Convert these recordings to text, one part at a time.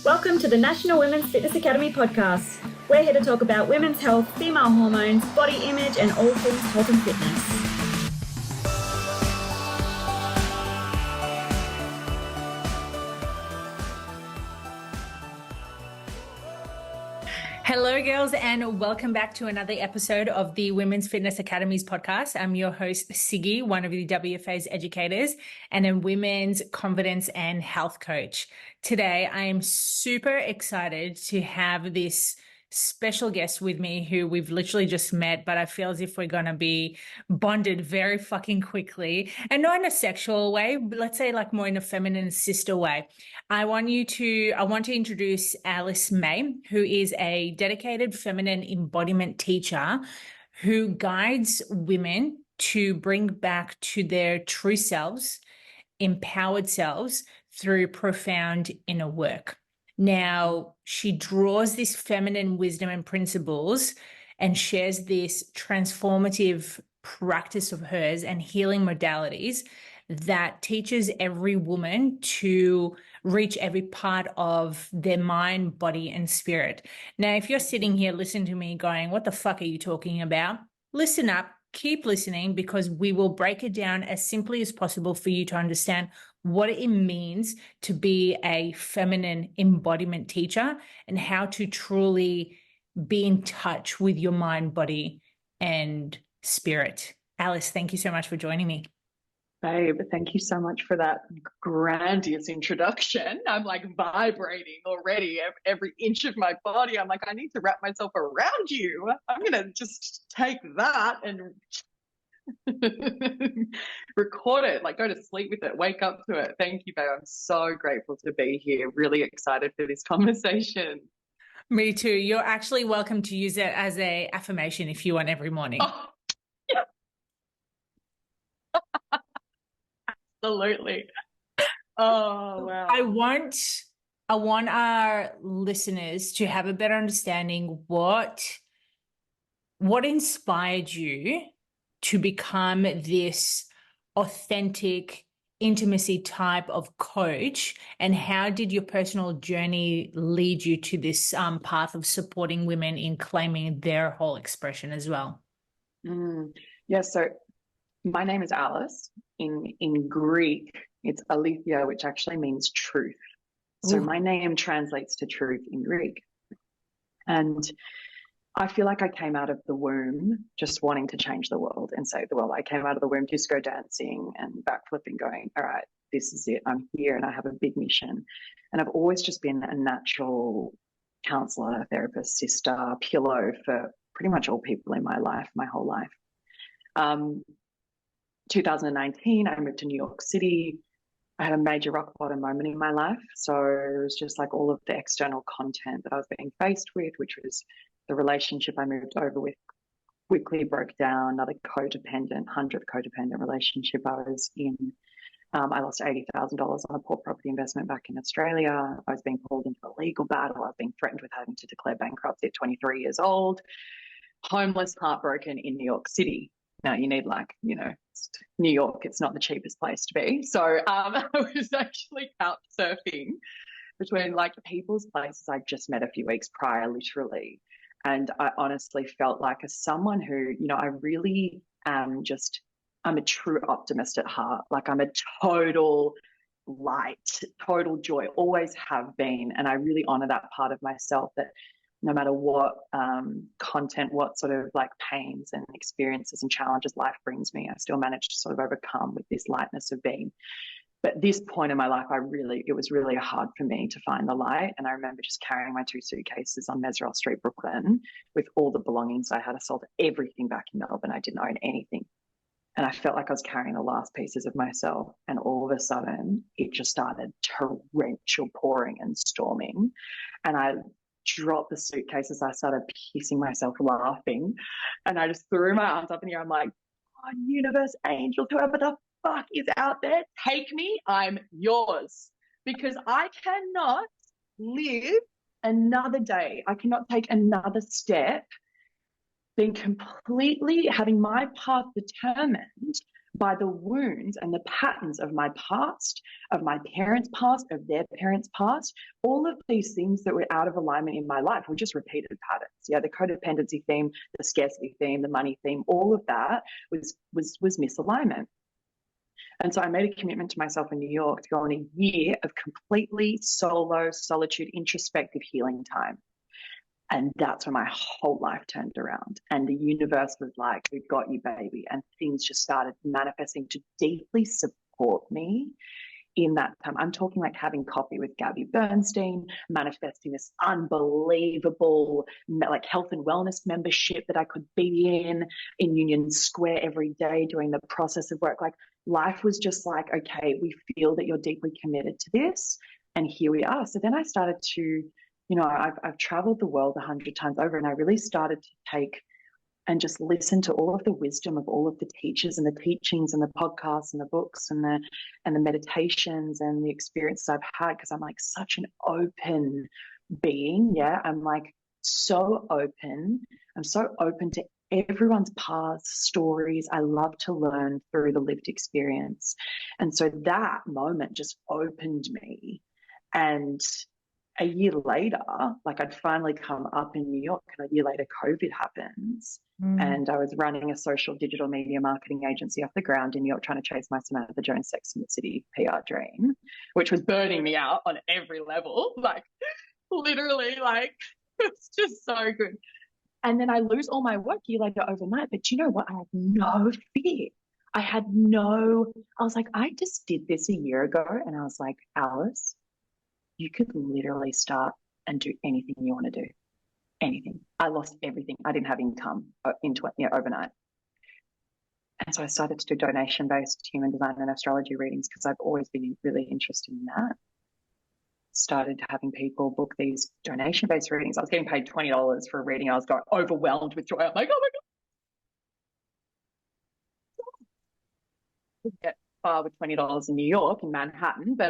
Welcome to the National Women's Fitness Academy podcast. We're here to talk about women's health, female hormones, body image, and all things health and fitness. Hello, girls, and welcome back to another episode of the Women's Fitness Academy's podcast. I'm your host, Siggy, one of the WFA's educators and a women's confidence and health coach. Today, I am super excited to have this special guest with me who we've literally just met, but I feel as if we're going to be bonded very fucking quickly, and not in a sexual way, but let's say like more in a feminine sister way. I want to introduce Alice May, who is a dedicated feminine embodiment teacher who guides women to bring back to their true selves, empowered selves through profound inner work. Now, she draws this feminine wisdom and principles and shares this transformative practice of hers and healing modalities that teaches every woman to reach every part of their mind, body, and spirit. Now, if you're sitting here listening to me going, what the fuck are you talking about? Listen up, keep listening, because we will break it down as simply as possible for you to understand what it means to be a feminine embodiment teacher and how to truly be in touch with your mind, body, and spirit. Alice, thank you so much for joining me. Babe, thank you so much for that grandiose introduction. I'm like vibrating already, every inch of my body. I'm like, I need to wrap myself around you. I'm going to just take that and record it, like go to sleep with it, wake up to it. Thank you, babe. I'm so grateful to be here. Really excited for this conversation. Me too. You're actually welcome to use it as an affirmation if you want every morning. Oh, yeah. Absolutely. Oh, wow. I want our listeners to have a better understanding what inspired you to become this authentic intimacy type of coach, and how did your personal journey lead you to this path of supporting women in claiming their whole expression as well? Yeah, so my name is Alice. In Greek, it's Aletheia, which actually means truth. So my name translates to truth in Greek. And I feel like I came out of the womb just wanting to change the world and save the world. I came out of the womb disco dancing and backflipping, going, all right, this is it. I'm here and I have a big mission. And I've always just been a natural counselor, therapist, sister, pillow for pretty much all people in my life, my whole life. 2019, I moved to New York City. I had a major rock bottom moment in my life. So it was just like all of the external content that I was being faced with, which was the relationship I moved over with quickly broke down, another codependent, 100th codependent relationship I was in. I lost $80,000 on a poor property investment back in Australia. I was being pulled into a legal battle. I was being threatened with having to declare bankruptcy at 23 years old. Homeless, heartbroken in New York City. Now you need New York, it's not the cheapest place to be. So I was actually couch surfing between like people's places I'd just met a few weeks prior, literally. And I honestly felt like as someone who, I really am I'm a true optimist at heart. Like I'm a total light, total joy, always have been. And I really honor that part of myself, that no matter what content, what sort of like pains and experiences and challenges life brings me, I still manage to sort of overcome with this lightness of being. But this point in my life, it was really hard for me to find the light. And I remember just carrying my 2 suitcases on Mesrel Street, Brooklyn, with all the belongings I had. I sold everything back in Melbourne. I didn't own anything. And I felt like I was carrying the last pieces of myself. And all of a sudden, it just started torrential pouring and storming. And I dropped the suitcases. I started pissing myself laughing. And I just threw my arms up in the air. I'm like, oh, universe, angels, whoever the fuck is out there, take me. I'm yours. Because I cannot live another day. I cannot take another step being completely having my path determined by the wounds and the patterns of my past, of my parents' past, of their parents' past. All of these things that were out of alignment in my life were just repeated patterns. Yeah, the codependency theme, the scarcity theme, the money theme, all of that was misalignment. And so I made a commitment to myself in New York to go on a year of completely solo, solitude, introspective healing time. And that's when my whole life turned around. And the universe was like, we've got you, baby. And things just started manifesting to deeply support me in that time. I'm talking like having coffee with Gabby Bernstein, manifesting this unbelievable like health and wellness membership that I could be in Union Square every day, doing the process of work. Like life was just like, okay, we feel that you're deeply committed to this. And here we are. So then I started to, I've traveled the world 100 times over, and I really started to take and just listen to all of the wisdom of all of the teachers and the teachings and the podcasts and the books and the meditations and the experiences I've had, because I'm like such an open being. Yeah, I'm like so open. I'm so open to everyone's paths, stories. I love to learn through the lived experience. And so that moment just opened me. And a year later, like I'd finally come up in New York, and a year later, COVID happens. And I was running a social digital media marketing agency off the ground in New York, trying to chase my Samantha Jones Sex and the City PR dream, which was burning me out on every level. Like literally, like it's just so good. And then I lose all my work a year later overnight. But you know what? I had no fear. I was like, I just did this a year ago. And I was like, Alice, you could literally start and do anything you want to do. Anything. I lost everything. I didn't have income into it, overnight. And so I started to do donation-based human design and astrology readings, because I've always been really interested in that. Started having people book these donation-based readings. I was getting paid $20 for a reading. I was going overwhelmed with joy. I'm like, oh my God. Get far with $20 in New York, in Manhattan. But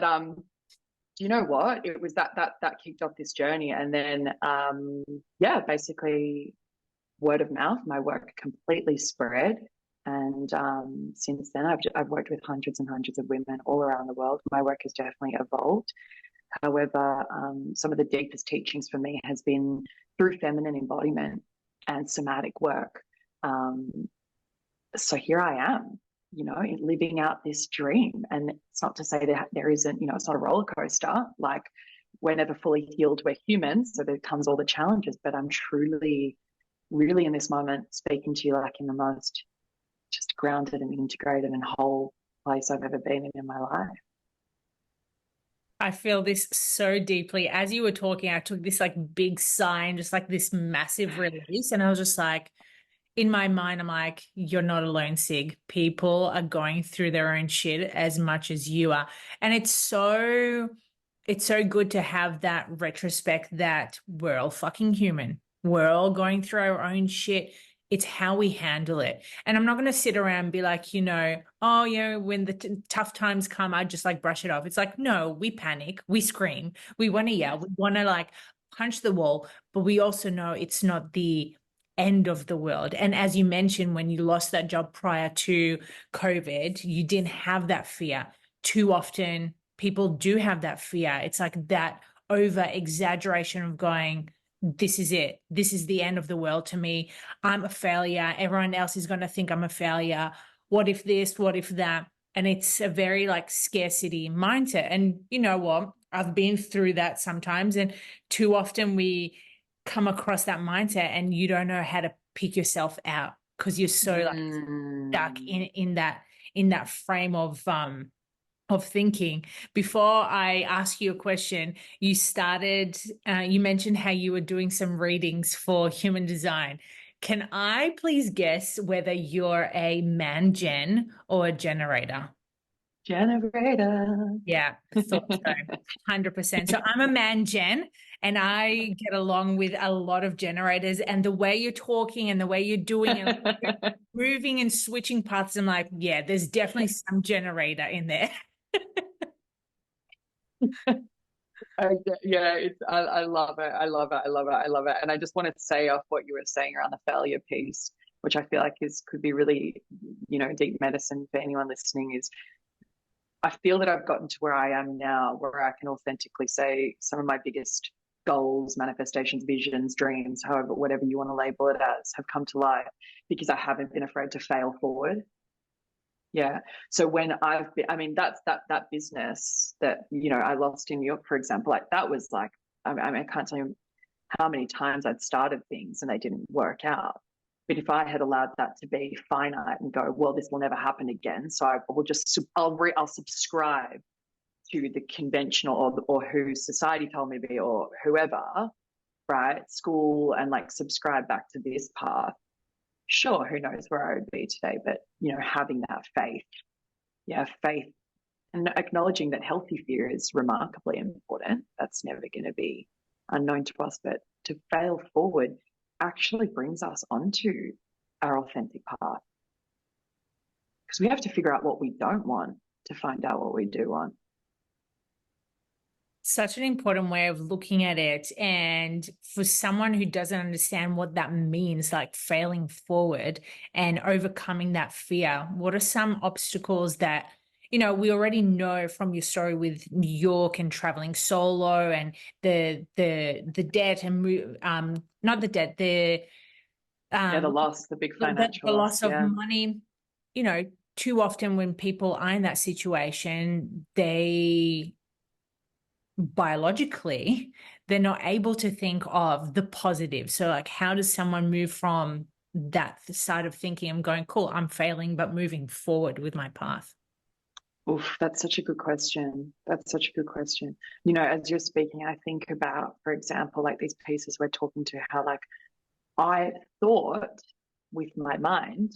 do you know what? It was that kicked off this journey. And then, basically word of mouth, my work completely spread. And since then, I've worked with hundreds and hundreds of women all around the world. My work has definitely evolved. However, some of the deepest teachings for me has been through feminine embodiment and somatic work. So here I am, living out this dream. And it's not to say that there isn't, it's not a roller coaster. Like we're never fully healed. We're humans. So there comes all the challenges, but I'm truly, really in this moment speaking to you like in the most just grounded and integrated and whole place I've ever been in my life. I feel this so deeply. As you were talking, I took this like big sigh and just like this massive release. And I was just like, in my mind, I'm like, you're not alone, Sig. People are going through their own shit as much as you are. And it's so good to have that retrospect that we're all fucking human. We're all going through our own shit. It's how we handle it. And I'm not going to sit around and be like, when the tough times come, I just like brush it off. It's like, no, we panic, we scream, we want to yell, we want to like punch the wall, but we also know it's not the end of the world. And as you mentioned, when you lost that job prior to COVID, you didn't have that fear. Too often people do have that fear. It's like that over exaggeration of going, this is it. This is the end of the world to me. I'm a failure. Everyone else is going to think I'm a failure. What if this? What if that? And it's a very like scarcity mindset. And you know what? I've been through that sometimes. And too often we come across that mindset and you don't know how to pick yourself out because you're so like stuck in that frame of thinking. Before I ask you a question, you mentioned how you were doing some readings for human design. Can I please guess whether you're a man gen or a generator? Generator. Yeah, thought so. 100%. So I'm a man gen, and I get along with a lot of generators, and the way you're talking and the way you're doing it, moving and switching paths, I'm like, yeah, there's definitely some generator in there. I love it. I love it. I love it. I love it. And I just wanted to say off what you were saying around the failure piece. which I feel like could be really, deep medicine for anyone listening, is I feel that I've gotten to where I am now, where I can authentically say some of my biggest goals, manifestations, visions, dreams, however, whatever you want to label it as, have come to life because I haven't been afraid to fail forward. Yeah. So when I've been, I mean, that's that business that, I lost in New York, for example, like that was like, I mean, I can't tell you how many times I'd started things and they didn't work out. But if I had allowed that to be finite and go, well, this will never happen again, so I will just, I'll subscribe to the conventional or who society told me to be or whoever, right? School, and like subscribe back to this path. Sure, who knows where I would be today, but having that faith, faith, and acknowledging that healthy fear is remarkably important. That's never going to be unknown to us, but to fail forward actually brings us onto our authentic path, because we have to figure out what we don't want to find out what we do want. Such an important way of looking at it. And for someone who doesn't understand what that means, like failing forward and overcoming that fear, what are some obstacles that, we already know from your story with New York and traveling solo and the debt and not the debt, the loss, the big financial the loss of yeah. money. Too often when people are in that situation, they biologically, they're not able to think of the positive. So like, how does someone move from that side of thinking and going, cool, I'm failing, but moving forward with my path? Oof, that's such a good question. That's such a good question. As you're speaking, I think about, for example, like these pieces we're talking to, how like I thought with my mind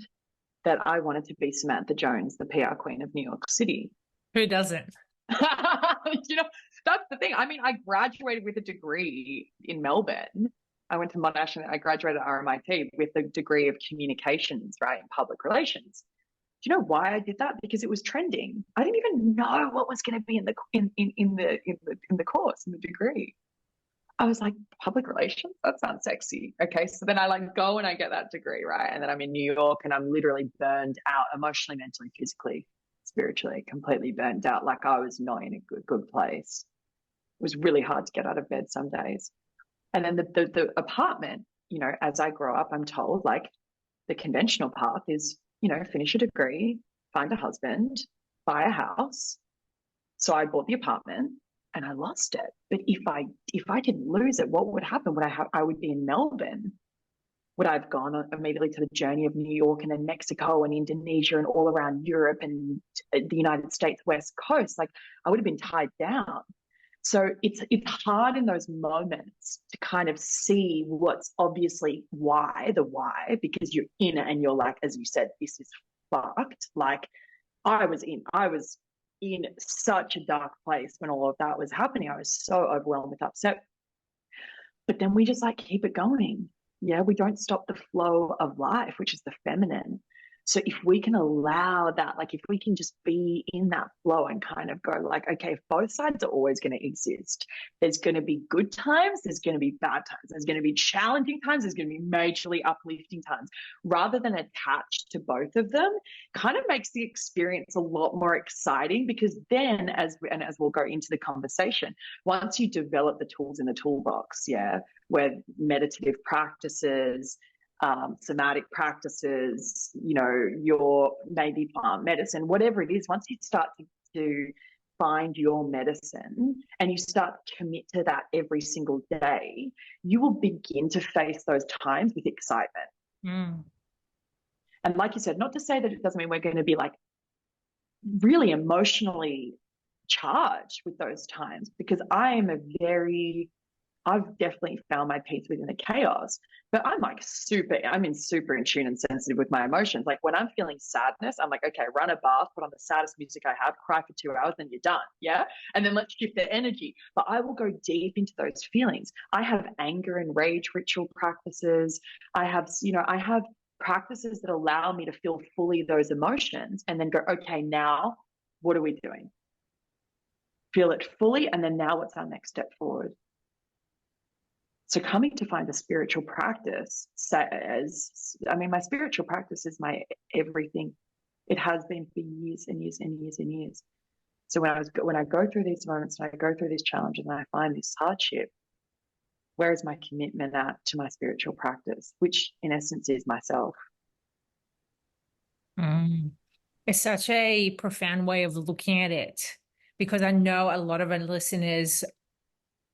that I wanted to be Samantha Jones, the PR queen of New York City. Who doesn't? That's the thing. I mean, I graduated with a degree in Melbourne. I went to Monash and I graduated at RMIT with a degree of communications, right, in public relations. Do you know why I did that? Because it was trending. I didn't even know what was going to be in the course, in the degree. I was like, public relations? That sounds sexy. Okay, so then I like go and I get that degree, right? And then I'm in New York and I'm literally burned out emotionally, mentally, physically, spiritually, completely burned out. Like I was not in a good place. It was really hard to get out of bed some days. And then the apartment, as I grow up, I'm told like the conventional path is, finish a degree, find a husband, buy a house. So I bought the apartment and I lost it. But if I didn't lose it, what would happen? I would be in Melbourne. Would I have gone immediately to the journey of New York and then Mexico and Indonesia and all around Europe and the United States West Coast? Like I would have been tied down. So it's hard in those moments to kind of see what's obviously why, because you're in it and you're like, as you said, this is fucked. Like I was in such a dark place when all of that was happening. I was so overwhelmed with upset. But then we just like keep it going. Yeah, we don't stop the flow of life, which is the feminine. So if we can allow that, like if we can just be in that flow and kind of go like, okay, if both sides are always going to exist, there's going to be good times, there's going to be bad times, there's going to be challenging times, there's going to be majorly uplifting times, rather than attached to both of them, kind of makes the experience a lot more exciting. Because then as we'll go into the conversation, once you develop the tools in the toolbox, yeah, where meditative practices, somatic practices, your maybe plant medicine, whatever it is, once you start to find your medicine and you start to commit to that every single day, you will begin to face those times with excitement. And like you said, not to say that it doesn't mean we're going to be like really emotionally charged with those times, because I've definitely found my peace within the chaos, but I'm super in tune and sensitive with my emotions. Like when I'm feeling sadness, I'm like, okay, run a bath, put on the saddest music I have, cry for 2 hours, then you're done. Yeah. And then let's shift the energy. But I will go deep into those feelings. I have anger and rage ritual practices. I have practices that allow me to feel fully those emotions and then go, okay, now what are we doing? Feel it fully. And then now what's our next step forward? So coming to find a spiritual practice says, I mean, my spiritual practice is my everything. It has been for years and years and years and years. So when I go through these moments and I go through these challenges and I find this hardship, where is my commitment at to my spiritual practice, which in essence is myself? Mm. It's such a profound way of looking at it, because I know a lot of our listeners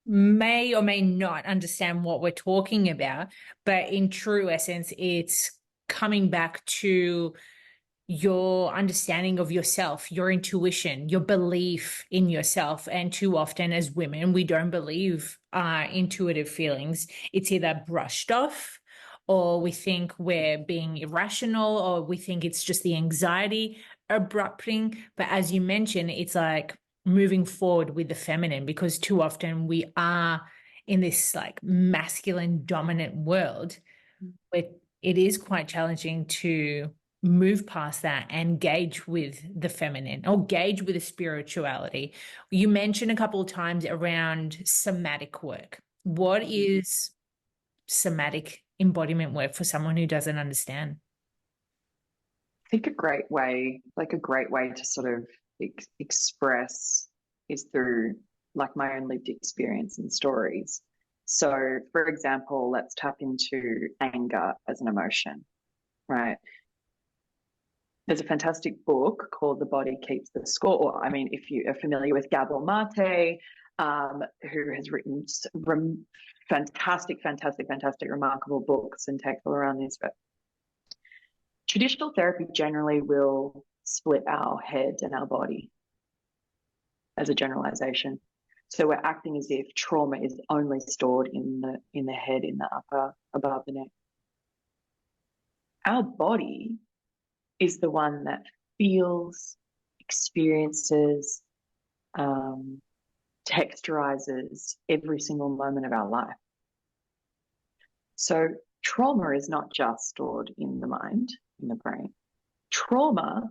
may or may not understand what we're talking about, but in true essence, it's coming back to your understanding of yourself, your intuition, your belief in yourself. And too often as women, we don't believe our intuitive feelings. It's either brushed off, or we think we're being irrational, or we think it's just the anxiety erupting. But as you mentioned, it's like moving forward with the feminine, because too often we are in this like masculine dominant world where it is quite challenging to move past that and gauge with the feminine or gauge with the spirituality. You mentioned a couple of times around somatic work. What is somatic embodiment work for someone who doesn't understand? I think a great way to sort of express is through like my own lived experience and stories. So, for example, let's tap into anger as an emotion, right? There's a fantastic book called The Body Keeps the Score. I mean, if you are familiar with Gabor Mate, who has written fantastic, remarkable books and texts all around this, but traditional therapy generally will split our head and our body as a generalization. So we're acting as if trauma is only stored in the head, in the upper above the neck. Our body is the one that feels, experiences, texturizes every single moment of our life. So trauma is not just stored in the mind, in the brain. Trauma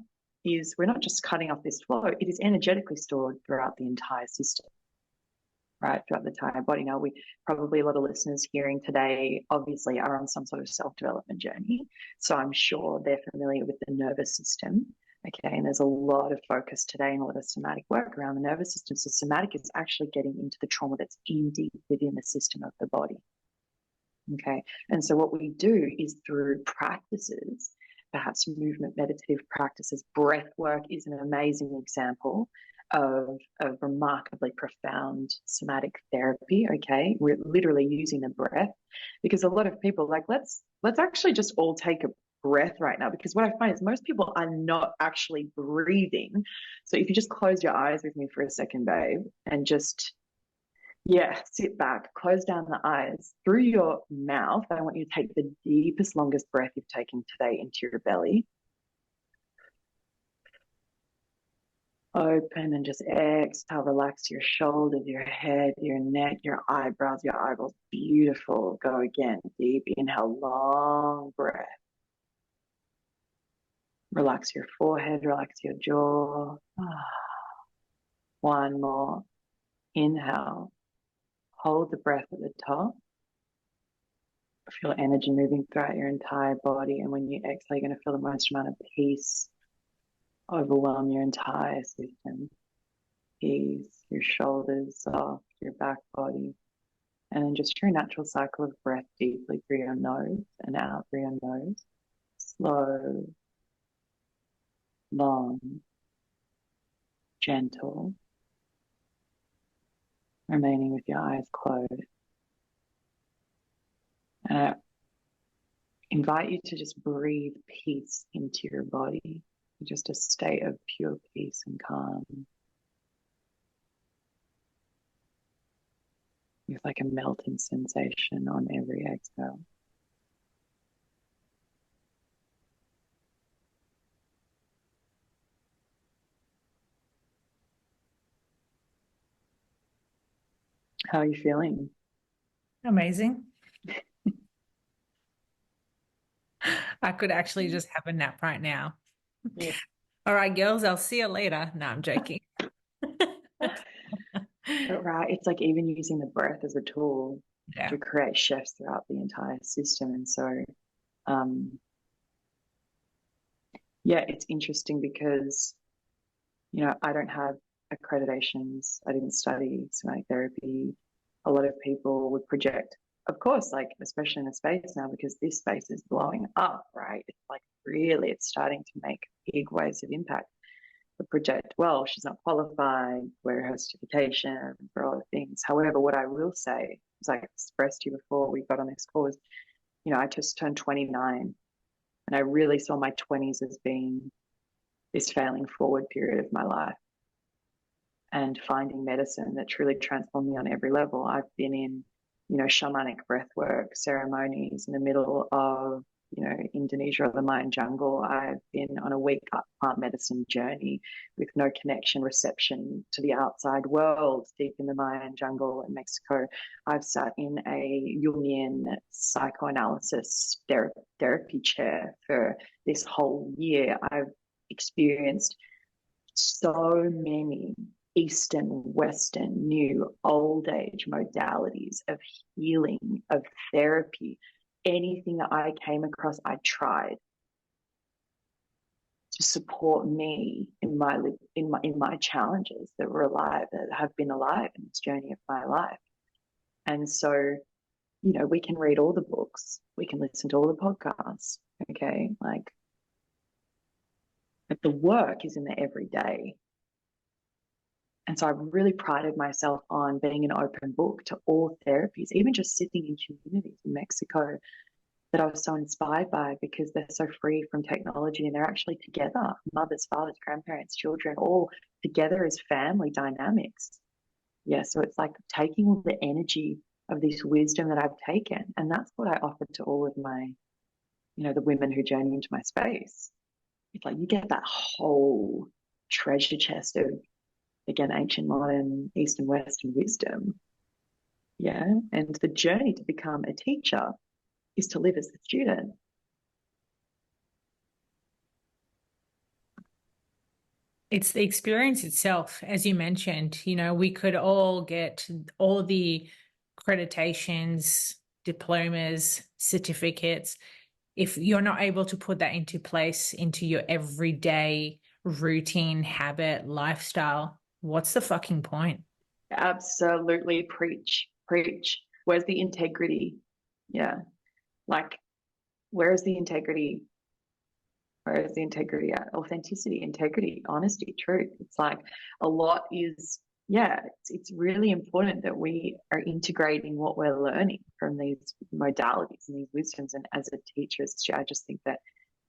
is, we're not just cutting off this flow, it is energetically stored throughout the entire system, right? Throughout the entire body. Now, we probably, a lot of listeners hearing today obviously are on some sort of self-development journey. So I'm sure they're familiar with the nervous system. Okay, and there's a lot of focus today and a lot of somatic work around the nervous system. So somatic is actually getting into the trauma that's in deep within the system of the body. Okay, and so what we do is through practices, perhaps movement, meditative practices, breath work is an amazing example of remarkably profound somatic therapy. Okay, we're literally using the breath, because a lot of people like, let's actually just all take a breath right now, because what I find is most people are not actually breathing. So if you just close your eyes with me for a second, babe, and just sit back, close down the eyes. Through your mouth, I want you to take the deepest, longest breath you've taken today into your belly. Open and just exhale, relax your shoulders, your head, your neck, your eyebrows, your eyeballs. Beautiful. Go again. Deep inhale, long breath. Relax your forehead, relax your jaw. One more. Inhale. Hold the breath at the top. Feel energy moving throughout your entire body. And when you exhale, you're going to feel the most amount of peace overwhelm your entire system. Ease, your shoulders soft, your back body. And then just your natural cycle of breath deeply through your nose and out through your nose. Slow, long, gentle. Remaining with your eyes closed. And I invite you to just breathe peace into your body. Just a state of pure peace and calm. With like a melting sensation on every exhale. How are you feeling? Amazing. I could actually just have a nap right now. Yeah. All right, girls, I'll see you later. No, I'm joking. But right, it's like even using the breath as a tool. to create chefs throughout the entire system. And so, yeah, it's interesting because, you know, I don't have accreditations. I didn't study somatic therapy. A lot of people would project, of course, like, especially in the space now, because this space is blowing up, right? It's like really, it's starting to make big waves of impact. But project, well, she's not qualified, where her certification for all the things. However, what I will say, as I expressed to you before we got on this call, is, you know, I just turned 29 and I really saw my 20s as being this failing forward period of my life, and finding medicine that truly transformed me on every level. I've been in, you know, shamanic breathwork ceremonies in the middle of, you know, Indonesia or the Mayan jungle. I've been on a week plant medicine journey with no connection, reception to the outside world, deep in the Mayan jungle in Mexico. I've sat in a Jungian psychoanalysis therapy chair for this whole year. I've experienced so many Eastern, Western, new, old age modalities of healing, of therapy. Anything that I came across, I tried to support me in my challenges that were alive, that have been alive in this journey of my life. And so, you know, we can read all the books, we can listen to all the podcasts, okay? Like, but the work is in the everyday. And so I really prided myself on being an open book to all therapies, even just sitting in communities in Mexico that I was so inspired by, because they're so free from technology and they're actually together, mothers, fathers, grandparents, children, all together as family dynamics. Yeah, so it's like taking all the energy of this wisdom that I've taken, and that's what I offered to all of my, you know, the women who journey into my space. It's like you get that whole treasure chest of, again, ancient, modern, Eastern, Western wisdom. Yeah. And the journey to become a teacher is to live as a student. It's the experience itself, as you mentioned. You know, we could all get all the accreditations, diplomas, certificates. If you're not able to put that into place into your everyday routine, habit, lifestyle, what's the fucking point? Absolutely. Preach. Where's the integrity? Yeah. Like, where is the integrity? Where is the integrity at? Authenticity, integrity, honesty, truth. It's like a lot is, yeah, it's really important that we are integrating what we're learning from these modalities and these wisdoms. And as a teacher, I just think that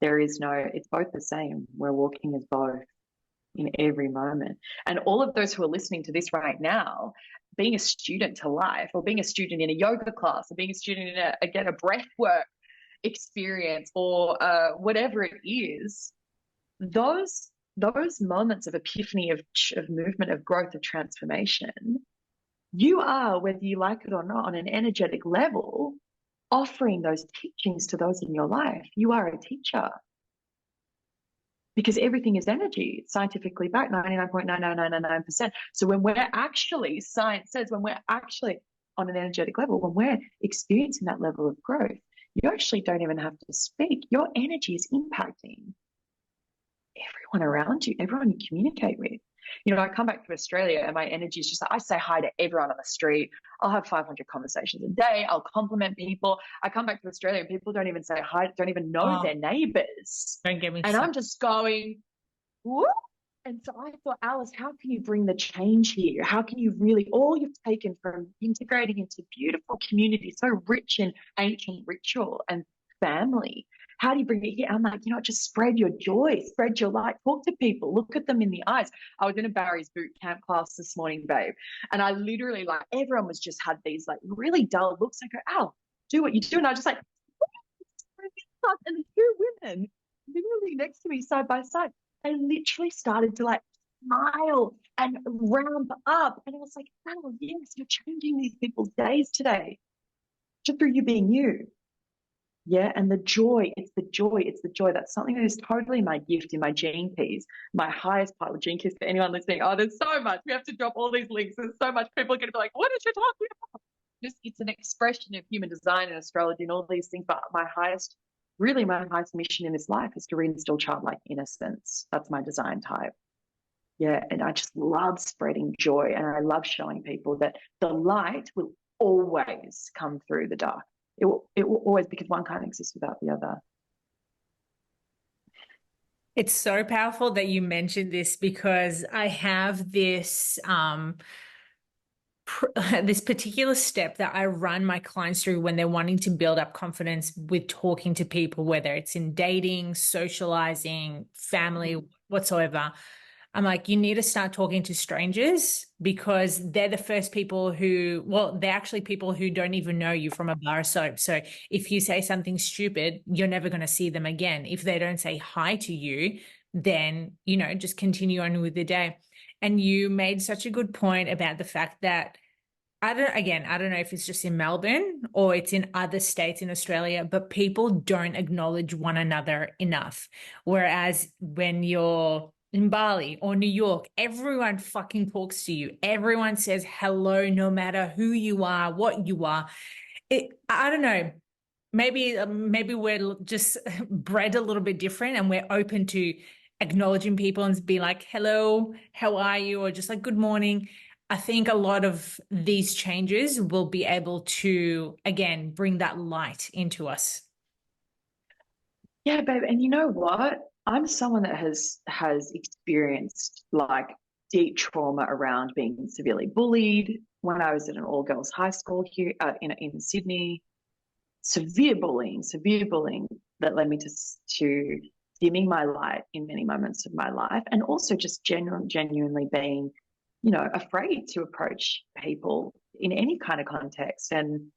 there is no, it's both the same. We're walking as both in every moment. And all of those who are listening to this right now, being a student to life, or being a student in a yoga class, or being a student in a breath work experience, or whatever it is, those moments of epiphany, of movement, of growth, of transformation, you are, whether you like it or not, on an energetic level, offering those teachings to those in your life. You are a teacher, because everything is energy. It's scientifically backed, 99.99999%. So when we're actually, science says, when we're actually on an energetic level, when we're experiencing that level of growth, you actually don't even have to speak. Your energy is impacting everyone around you, everyone you communicate with. You know, I come back to Australia and my energy is just like, I say hi to everyone on the street. I'll have 500 conversations a day. I'll compliment people. I come back to Australia and people don't even say hi, don't even know their neighbors. Don't get me And I'm just going, whoop. And so I thought, Alice, how can you bring the change here? How can you really, all you've taken from integrating into beautiful community, so rich in ancient ritual and family, how do you bring it here? I'm like, you know, just spread your joy, spread your light, talk to people, look at them in the eyes. I was in a Barry's boot camp class this morning, babe. And I literally, like, everyone was just had these like really dull looks. I go, Al, do what you do. And I just like, and the two women literally next to me side by side, I literally started to like smile and ramp up. And I was like, oh, yes, you're changing these people's days today just through you being you. Yeah. And the joy, it's the joy. That's something that is totally my gift in my gene keys, my highest part of gene keys for anyone listening. Oh, there's so much. We have to drop all these links. There's so much. People are going to be like, what is she talking about? just, it's an expression of human design and astrology and all these things. But my highest mission in this life is to reinstill childlike innocence. That's my design type. Yeah. And I just love spreading joy. And I love showing people that the light will always come through the dark. It will always, because one can't exist without the other. It's so powerful that you mentioned this, because I have this this particular step that I run my clients through when they're wanting to build up confidence with talking to people, whether it's in dating, socializing, family, whatsoever. I'm like, you need to start talking to strangers, because they're the first people who, well, they're actually people who don't even know you from a bar of soap. So if you say something stupid, you're never going to see them again. If they don't say hi to you, then, you know, just continue on with the day. And you made such a good point about the fact that I don't know if it's just in Melbourne or it's in other states in Australia, but people don't acknowledge one another enough. Whereas when you're in Bali or New York, everyone fucking talks to you. Everyone says hello, no matter who you are, what you are. I don't know. Maybe we're just bred a little bit different, and we're open to acknowledging people and be like, hello, how are you? Or just like, good morning. I think a lot of these changes will be able to, again, bring that light into us. Yeah, babe. And you know what? I'm someone that has experienced like deep trauma around being severely bullied when I was at an all-girls high school here in Sydney. Severe bullying that led me to dimming my light in many moments of my life, and also just genuinely being, you know, afraid to approach people in any kind of context. And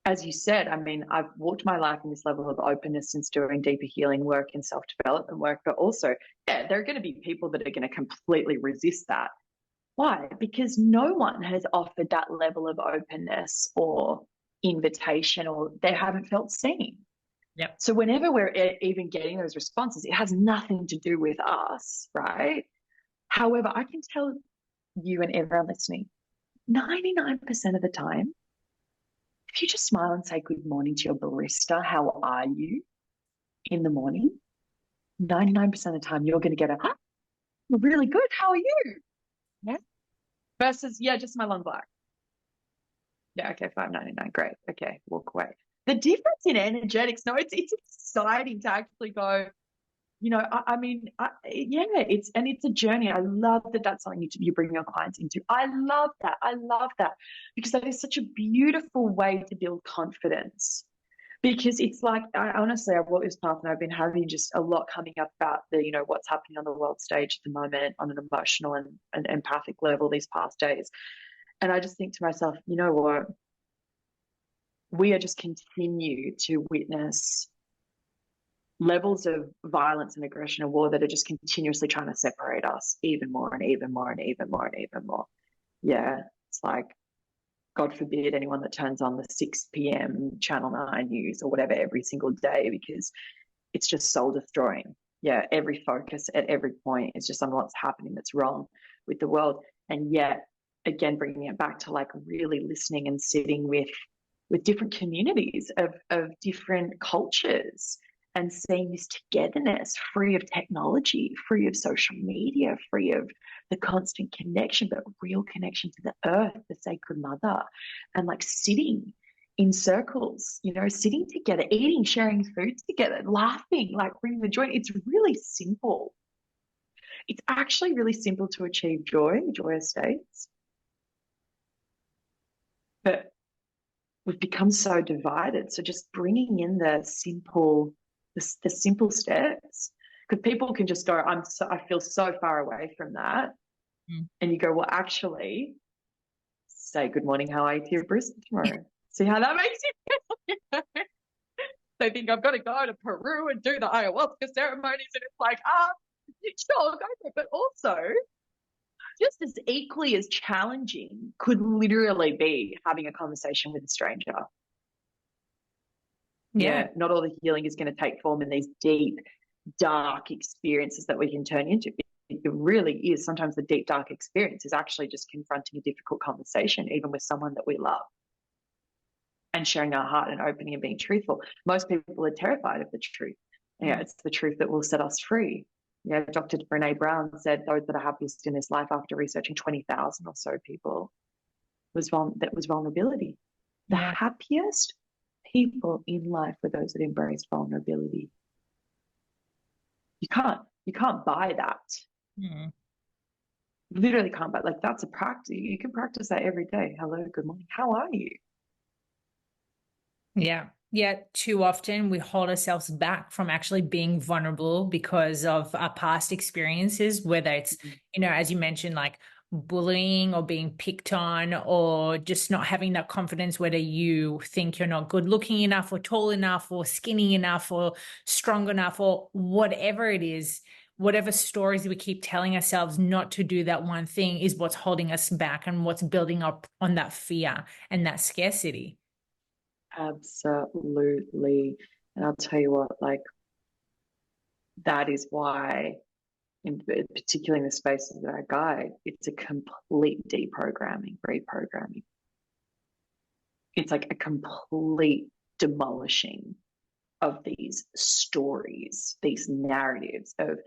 as you said, I mean, I've walked my life in this level of openness since doing deeper healing work and self-development work, but also, yeah, there are going to be people that are going to completely resist that. Why? Because no one has offered that level of openness or invitation, or they haven't felt seen. Yep. So whenever we're even getting those responses, it has nothing to do with us, right? However, I can tell you and everyone listening, 99% of the time, if you just smile and say good morning to your barista, how are you, in the morning, 99% of the time you're going to get a, really good, how are you? Yeah. Versus, yeah, just smile on black. Yeah, okay, $5.99, great. Okay, walk away. The difference in energetics, no, it's exciting to actually go, you know, yeah, it's a journey. I love that that's something you bring your clients into. I love that because that is such a beautiful way to build confidence. Because it's like, honestly, I've walked this path and I've been having just a lot coming up about the, you know, what's happening on the world stage at the moment on an emotional and empathic level these past days. And I just think to myself, you know what? We are just continue to witness levels of violence and aggression and war that are just continuously trying to separate us even more and even more and even more and even more. Yeah, it's like, God forbid anyone that turns on the 6 p.m. Channel 9 news or whatever every single day, because it's just soul destroying. Yeah, every focus at every point is just on what's happening that's wrong with the world. And yet, again, bringing it back to like really listening and sitting with different communities of different cultures and seeing this togetherness, free of technology, free of social media, free of the constant connection, but real connection to the earth, the sacred mother, and like sitting in circles, you know, sitting together, eating, sharing food together, laughing, like bringing the joy. It's really simple. It's actually really simple to achieve joyous states. But we've become so divided. So just bringing in the simple steps, because people can just go, I feel so far away from that. And you go, well, actually, say good morning, how are you to your barista tomorrow? See how that makes you feel? They think I've got to go to Peru and do the ayahuasca ceremonies, and it's like, sure, go for it. But also, just as equally as challenging could literally be having a conversation with a stranger. Yeah, not all the healing is going to take form in these deep, dark experiences that we can turn into. It really is. Sometimes the deep, dark experience is actually just confronting a difficult conversation, even with someone that we love. and sharing our heart and opening and being truthful. Most people are terrified of the truth. Yeah, it's the truth that will set us free. Yeah, Dr. Brene Brown said those that are happiest in this life, after researching 20,000 or so people, was vulnerability. The happiest people in life were those that embraced vulnerability. You can't buy that. Mm. You literally can't buy, like, that's a practice. You can practice that every day. Hello, good morning. How are you? Yeah. Yeah. Too often we hold ourselves back from actually being vulnerable because of our past experiences, whether it's, as you mentioned, like bullying or being picked on, or just not having that confidence, whether you think you're not good looking enough or tall enough or skinny enough or strong enough or whatever it is. Whatever stories we keep telling ourselves not to do that one thing is what's holding us back and what's building up on that fear and that scarcity. Absolutely. And I'll tell you what, like, that is why, particularly in the spaces that I guide, it's a complete deprogramming, reprogramming. It's like a complete demolishing of these stories, these narratives of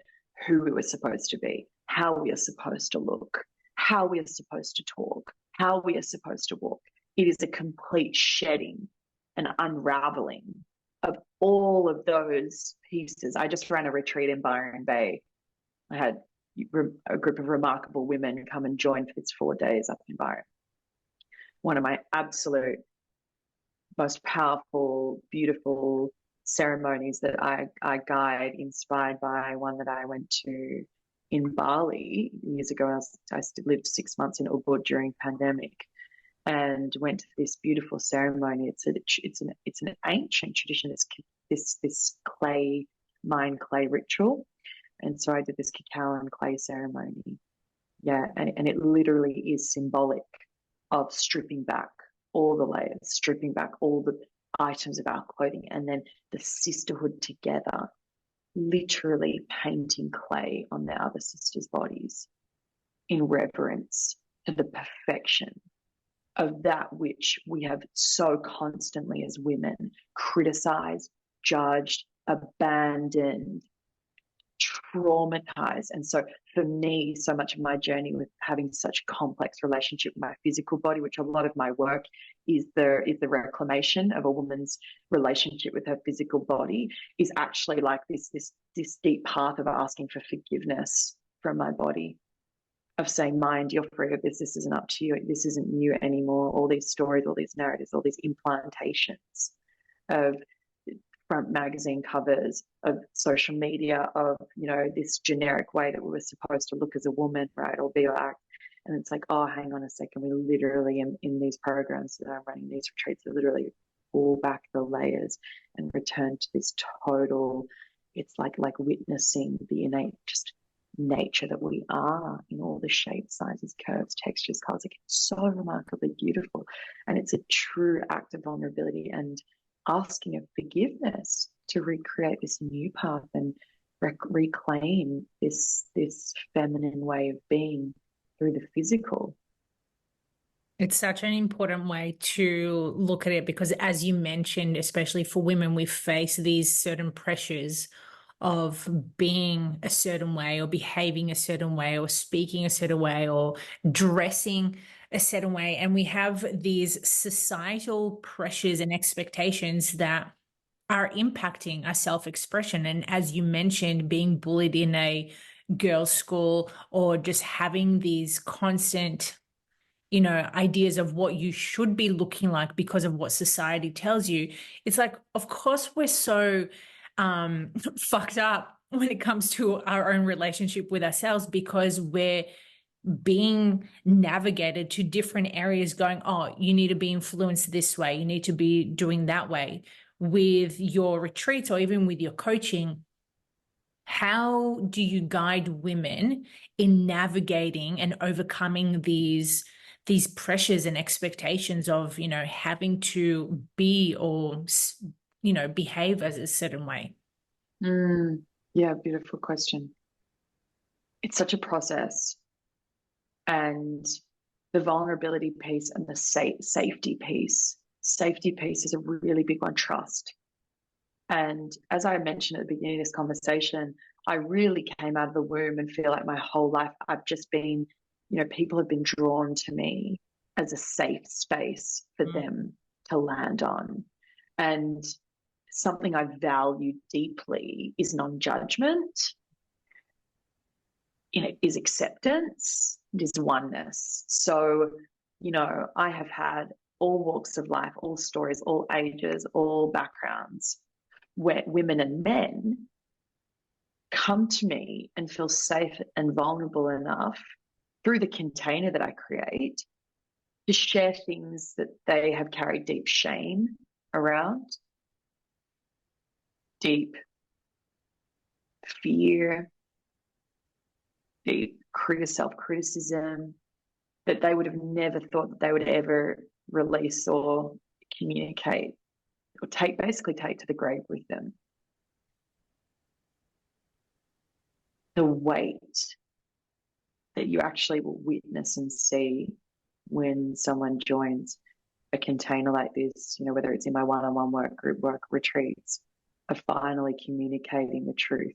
who we were supposed to be, how we are supposed to look, how we are supposed to talk, how we are supposed to walk. It is a complete shedding and unraveling of all of those pieces. I just ran a retreat in Byron Bay. I had a group of remarkable women come and join for this 4 days up in Byron. One of my absolute most powerful, beautiful ceremonies that I guide, inspired by one that I went to in Bali years ago. I lived 6 months in Ubud during pandemic, and went to this beautiful ceremony. It's an ancient tradition. It's this clay, mind clay ritual, and so I did this cacao and clay ceremony. Yeah, and it literally is symbolic of stripping back all the layers, stripping back all the items of our clothing, and then the sisterhood together, literally painting clay on the other sisters' bodies in reverence to the perfection of that which we have so constantly as women criticized, judged, abandoned, traumatized. And so for me, so much of my journey with having such a complex relationship with my physical body, which a lot of my work is the reclamation of a woman's relationship with her physical body, is actually like this deep path of asking for forgiveness from my body, of saying, mind, you're free of this. This isn't up to you. This isn't you anymore. All these stories, all these narratives, all these implantations of front magazine covers, of social media, of, this generic way that we were supposed to look as a woman, right, or be or act. And it's like, oh, hang on a second. We literally, in these programs that I'm running, these retreats, are literally pull back the layers and return to this total, it's like witnessing the innate just nature that we are, in all the shapes, sizes, curves, textures, colors. It's so remarkably beautiful, and it's a true act of vulnerability and asking of forgiveness to recreate this new path and reclaim this feminine way of being through the physical. It's such an important way to look at it, because as you mentioned, especially for women, we face these certain pressures of being a certain way or behaving a certain way or speaking a certain way or dressing a certain way. And we have these societal pressures and expectations that are impacting our self-expression. And as you mentioned, being bullied in a girls' school, or just having these constant ideas of what you should be looking like because of what society tells you. It's like, of course, we're so fucked up when it comes to our own relationship with ourselves, because we're being navigated to different areas going, oh, you need to be influenced this way, you need to be doing that way. With your retreats or even with your coaching, how do you guide women in navigating and overcoming these pressures and expectations of, having to be or, behave as a certain way? Yeah, beautiful question. It's such a process. And the vulnerability piece and the safety piece Safety piece is a really big one, trust. And as I mentioned at the beginning of this conversation, I really came out of the womb and feel like my whole life I've just been, people have been drawn to me as a safe space for them to land on. And something I value deeply is non-judgment, is acceptance, it is oneness. So, I have had all walks of life, all stories, all ages, all backgrounds, where women and men come to me and feel safe and vulnerable enough through the container that I create to share things that they have carried deep shame around, deep fear, deep self-criticism that they would have never thought that they would ever release or communicate or basically take to the grave with them. The weight that you actually will witness and see when someone joins a container like this, whether it's in my one-on-one work, group work, retreats, of finally communicating the truth.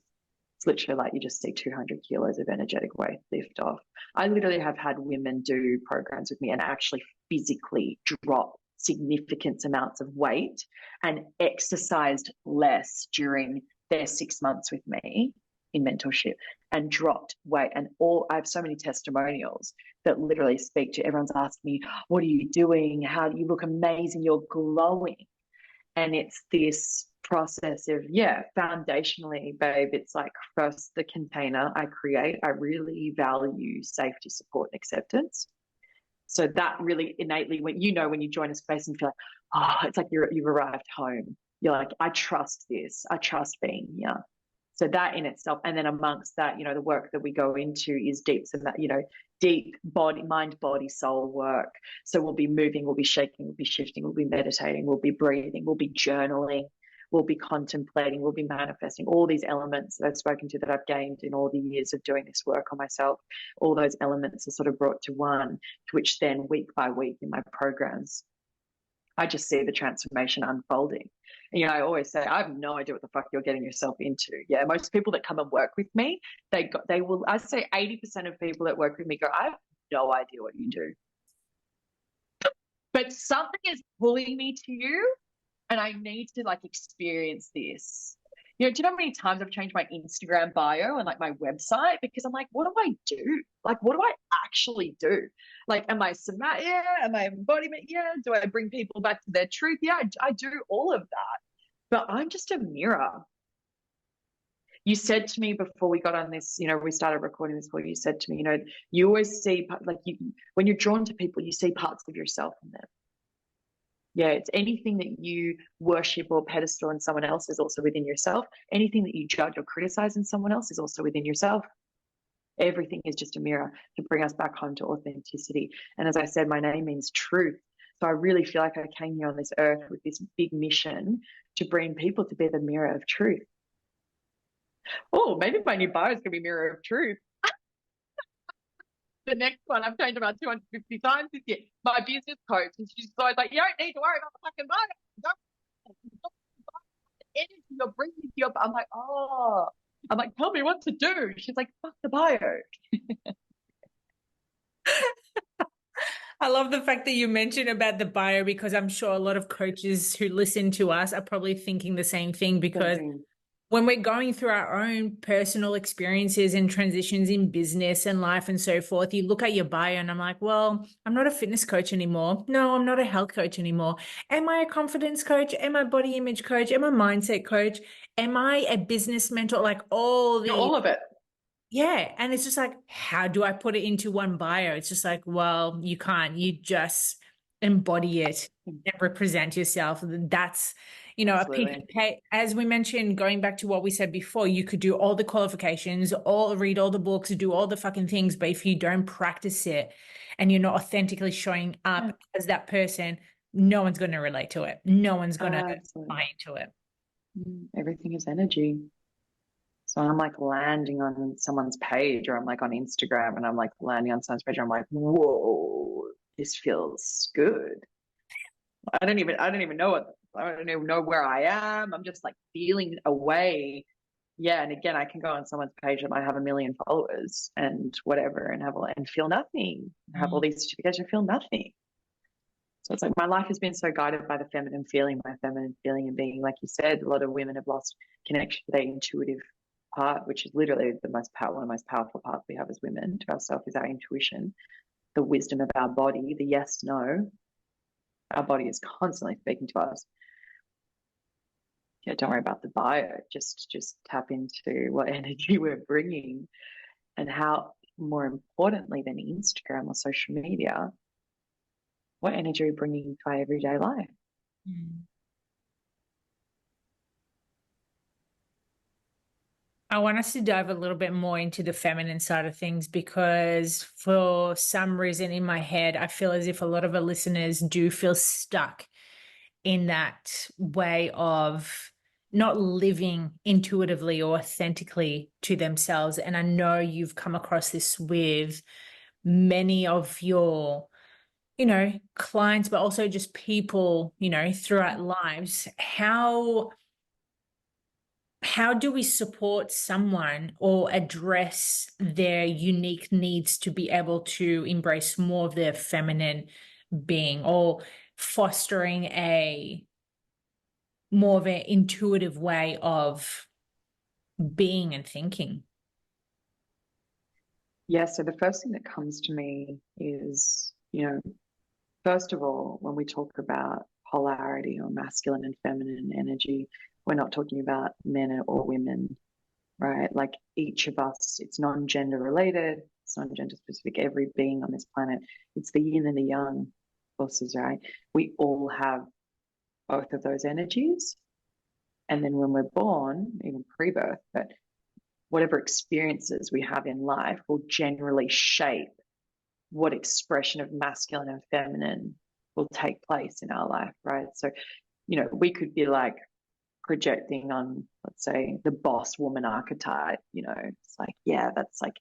It's literally like you just see 200 kilos of energetic weight lift off. I literally have had women do programs with me and actually physically drop significant amounts of weight and exercised less during their 6 months with me in mentorship and dropped weight. And I have so many testimonials that literally speak to, everyone's asking me, what are you doing? How do you look amazing? You're glowing. And it's this process of, foundationally, babe, it's like first the container I create, I really value safety, support, and acceptance. So that really innately, when you join a space and feel like, it's like you've arrived home. You're like, I trust this. I trust being here. So that in itself, and then amongst that, the work that we go into is deep body, mind, body, soul work. So we'll be moving, we'll be shaking, we'll be shifting, we'll be meditating, we'll be breathing, we'll be journaling, we'll be contemplating, we'll be manifesting, all these elements that I've spoken to, that I've gained in all the years of doing this work on myself. All those elements are sort of brought to one, which then week by week in my programs, I just see the transformation unfolding. And, I always say, I have no idea what the fuck you're getting yourself into. Yeah, most people that come and work with me, they will, I say 80% of people that work with me go, I have no idea what you do. But something is pulling me to you and I need to experience this. Do you know how many times I've changed my Instagram bio and my website because I'm like, what do I do? What do I actually do? Am I somatic? Yeah. Am I embodiment? Yeah. Do I bring people back to their truth? Yeah, I do all of that. But I'm just a mirror. You said to me before we got on this, we started recording this call, you said to me, you always see, when you're drawn to people, you see parts of yourself in them. Yeah, it's anything that you worship or pedestal in someone else is also within yourself. Anything that you judge or criticize in someone else is also within yourself. Everything is just a mirror to bring us back home to authenticity. And as I said, my name means truth. So I really feel like I came here on this earth with this big mission to bring people to be the mirror of truth. Oh, maybe my new bio is going to be mirror of truth. The next one I've changed about 250 times this year. My business coach, and she's always like, you don't need to worry about the fucking bio. The energy you're bringing to your, I'm like, tell me what to do. She's like, fuck the bio. I love the fact that you mentioned about the bio, because I'm sure a lot of coaches who listen to us are probably thinking the same thing, because when we're going through our own personal experiences and transitions in business and life and so forth, you look at your bio and I'm like, well, I'm not a fitness coach anymore. No, I'm not a health coach anymore. Am I a confidence coach? Am I a body image coach? Am I a mindset coach? Am I a business mentor? All of it. Yeah. And it's just like, how do I put it into one bio? It's just like, well, you can't. You just embody it and represent yourself. That's, Absolutely. as we mentioned, going back to what we said before, you could do all the qualifications, read all the books, do all the fucking things, but if you don't practice it and you're not authentically showing up as that person, no one's going to relate to it. No one's going to buy into it. Everything is energy. So I'm landing on someone's page, or I'm on Instagram and I'm landing on someone's page and I'm like, whoa, this feels good. I don't even know where I am. I'm just like feeling away. Yeah, and again, I can go on someone's page that might have 1 million followers and whatever, and feel nothing, have all these certificates and feel nothing. So it's like my life has been so guided by the feminine feeling, my feminine feeling and being. Like you said, a lot of women have lost connection to their intuitive part, which is literally one of the most powerful parts we have as women to ourselves is our intuition, the wisdom of our body, the yes, no. Our body is constantly speaking to us. Yeah, don't worry about the bio. Just tap into what energy we're bringing, and how, more importantly than Instagram or social media, what energy are we bringing to our everyday life? I want us to dive a little bit more into the feminine side of things, because for some reason in my head, I feel as if a lot of our listeners do feel stuck in that way of not living intuitively or authentically to themselves. And I know you've come across this with many of your, clients, but also just people, throughout lives. How do we support someone or address their unique needs to be able to embrace more of their feminine being, or fostering a more of an intuitive way of being and thinking? Yeah, so the first thing that comes to me is, first of all, when we talk about polarity or masculine and feminine energy, we're not talking about men or women, right? Like each of us, it's non-gender related, it's non-gender specific. Every being on this planet, it's the yin and the yang forces, right? We all have both of those energies. And then when we're born, even pre-birth, but whatever experiences we have in life will generally shape what expression of masculine and feminine will take place in our life, right? So, we could be like projecting on, let's say, the boss woman archetype, it's like, yeah, that's like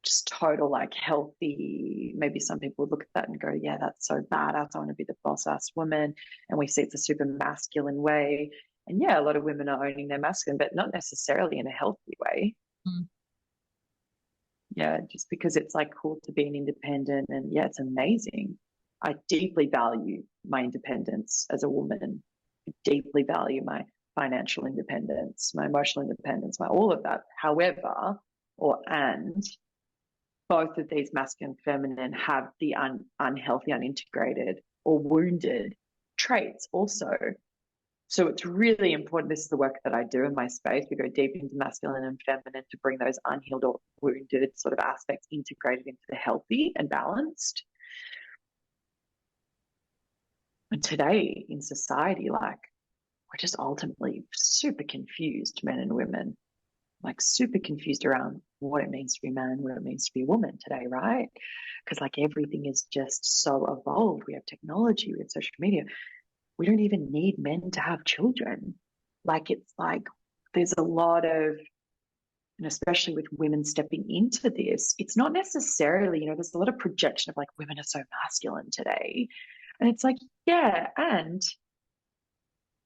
just total like healthy. Maybe some people look at that and go, yeah, that's so badass. I want to be the boss ass woman. And we see it's a super masculine way. And yeah, a lot of women are owning their masculine, but not necessarily in a healthy way. Mm. Yeah, just because it's like cool to be an independent, and yeah, it's amazing. I deeply value my independence as a woman. I deeply value my financial independence, my emotional independence, my all of that. However, and both of these masculine and feminine have the unhealthy, unintegrated, or wounded traits also. So it's really important. This is the work that I do in my space. We go deep into masculine and feminine to bring those unhealed or wounded sort of aspects integrated into the healthy and balanced. And today in society, like, we're just ultimately super confused, men and women, like super confused around what it means to be a man, what it means to be a woman today, right? Because like everything is just so evolved. We have technology, we have social media. We don't even need men to have children. Like it's like there's a lot of, and especially with women stepping into this, it's not necessarily, there's a lot of projection of like women are so masculine today. And it's like, yeah, and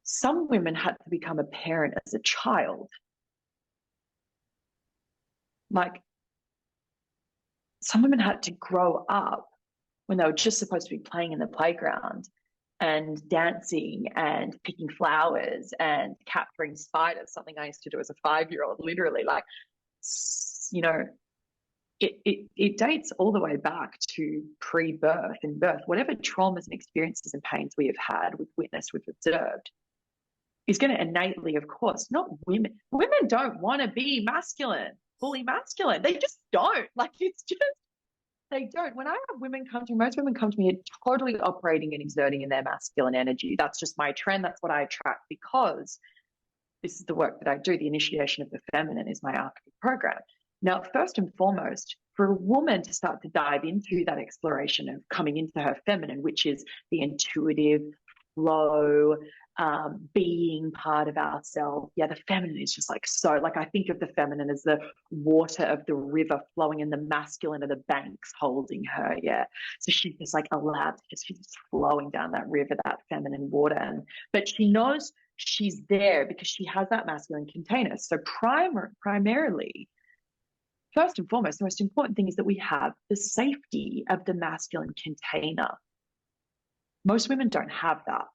some women had to become a parent as a child. Like some women had to grow up when they were just supposed to be playing in the playground and dancing and picking flowers and capturing spiders, something I used to do as a 5-year-old, literally. Like, it dates all the way back to pre-birth and birth. Whatever traumas and experiences and pains we have had, we've witnessed, we've observed, is going to innately, of course, not women. Women don't want to be masculine, fully masculine. They just don't. Like, it's just, they don't. When I have women come to me, most women come to me totally operating and exerting in their masculine energy. That's just my trend. That's what I attract, because this is the work that I do. The initiation of the feminine is my archetype program. Now, first and foremost, for a woman to start to dive into that exploration of coming into her feminine, which is the intuitive flow, being part of ourselves. Yeah, the feminine is just like so, like I think of the feminine as the water of the river flowing and the masculine are the banks holding her. Yeah. So she's just like allowed to just, she's just flowing down that river, that feminine water. But she knows she's there because she has that masculine container. So primarily, first and foremost, the most important thing is that we have the safety of the masculine container. Most women don't have that.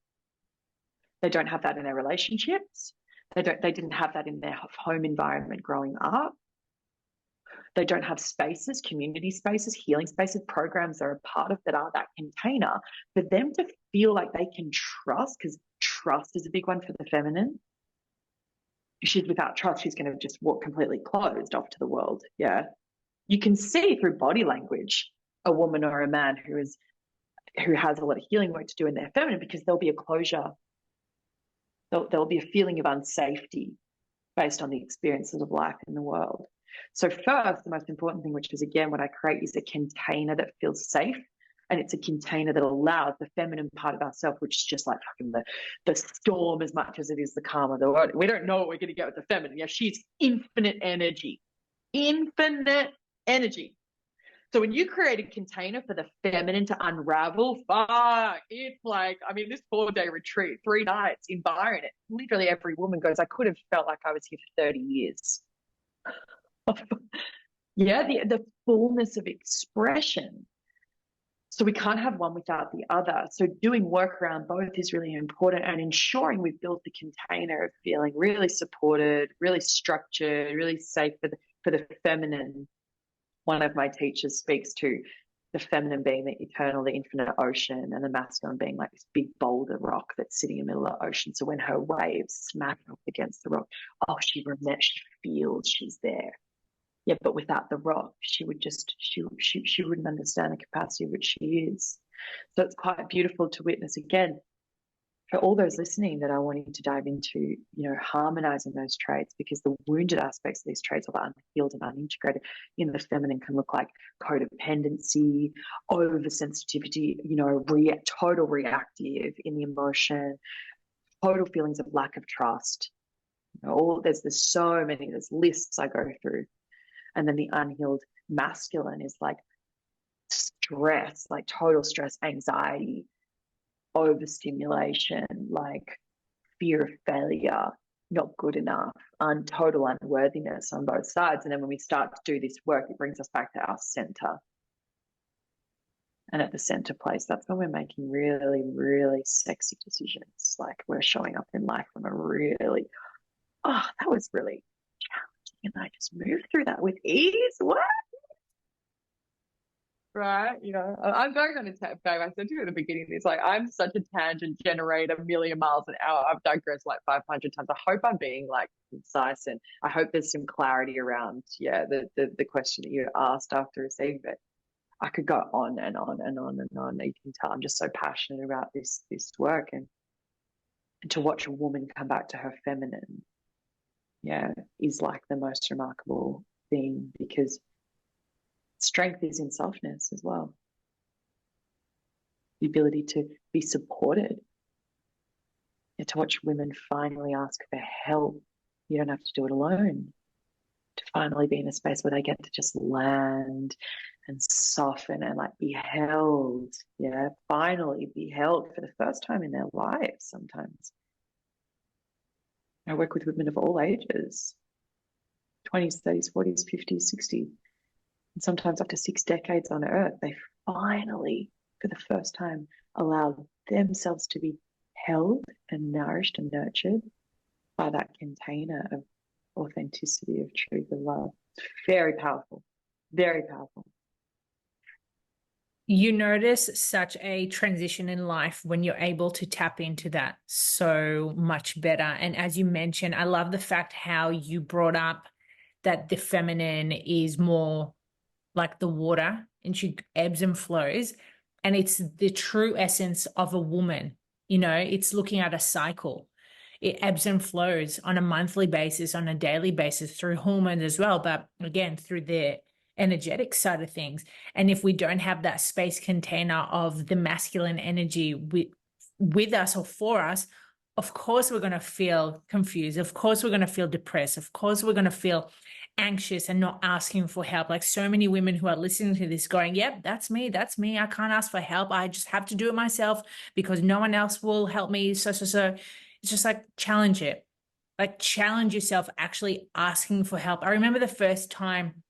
They don't have that in their relationships. They didn't have that in their home environment growing up. They don't have spaces, community spaces, healing spaces, programs they're a part of that are that container for them to feel like they can trust, because trust is a big one for the feminine. If she's without trust, she's going to just walk completely closed off to the world. Yeah. You can see through body language a woman or a man who has a lot of healing work to do in their feminine, because there'll be a closure. There'll be a feeling of unsafety based on the experiences of life in the world. So first, the most important thing, which is again what I create, is a container that feels safe. And it's a container that allows the feminine part of ourselves, which is just like fucking the storm as much as it is the calm of the world. We don't know what we're going to get with the feminine. Yeah, she's infinite energy. Infinite energy. So when you create a container for the feminine to unravel, fuck, it's like, I mean, this 4-day retreat, 3 nights in Byron, literally every woman goes, I could have felt like I was here for 30 years. Yeah, the fullness of expression. So we can't have one without the other. So doing work around both is really important, and ensuring we've built the container of feeling really supported, really structured, really safe for the feminine. One of my teachers speaks to the feminine being the eternal, the infinite ocean, and the masculine being like this big boulder rock that's sitting in the middle of the ocean. So when her waves smack up against the rock, oh, she feels she's there. Yeah, but without the rock, she wouldn't understand the capacity of which she is. So it's quite beautiful to witness again. For all those listening that are wanting to dive into, harmonizing those traits, because the wounded aspects of these traits, or the unhealed and unintegrated in the feminine, can look like codependency, oversensitivity, total reactive in the emotion, total feelings of lack of trust. There's so many, there's lists I go through. And then the unhealed masculine is like stress, like total stress, anxiety, overstimulation, like fear of failure, not good enough, total unworthiness on both sides. And then when we start to do this work, it brings us back to our center. And at the center place, that's when we're making really, really sexy decisions. Like we're showing up in life from a really, that was really challenging. And I just moved through that with ease. What? Right? I'm going on a babe. I said to you at the beginning, it's like, I'm such a tangent generator, a million miles an hour. I've digressed like 500 times. I hope I'm being like concise, and I hope there's some clarity around, the question that you asked after receiving it. I could go on and on and on and on. You can tell I'm just so passionate about this work, and to watch a woman come back to her feminine, is like the most remarkable thing, because strength is in softness as well. The ability to be supported. And to watch women finally ask for help. You don't have to do it alone. To finally be in a space where they get to just land and soften and like be held. Yeah, finally be held for the first time in their lives sometimes. I work with women of all ages. 20s, 30s, 40s, 50s, 60s. And sometimes after 6 decades on earth, they finally, for the first time, allow themselves to be held and nourished and nurtured by that container of authenticity, of truth, of love. It's very powerful, very powerful. You notice such a transition in life when you're able to tap into that so much better. And as you mentioned, I love the fact how you brought up that the feminine is more like the water, and she ebbs and flows. And it's the true essence of a woman. It's looking at a cycle. It ebbs and flows on a monthly basis, on a daily basis, through hormones as well. But again, through the energetic side of things. And if we don't have that space container of the masculine energy with us or for us, of course we're going to feel confused. Of course we're going to feel depressed. Of course we're going to feel anxious and not asking for help. Like so many women who are listening to this going, yep, that's me. That's me. I can't ask for help. I just have to do it myself because no one else will help me. So. It's just like challenge it. Like challenge yourself actually asking for help. I remember the first time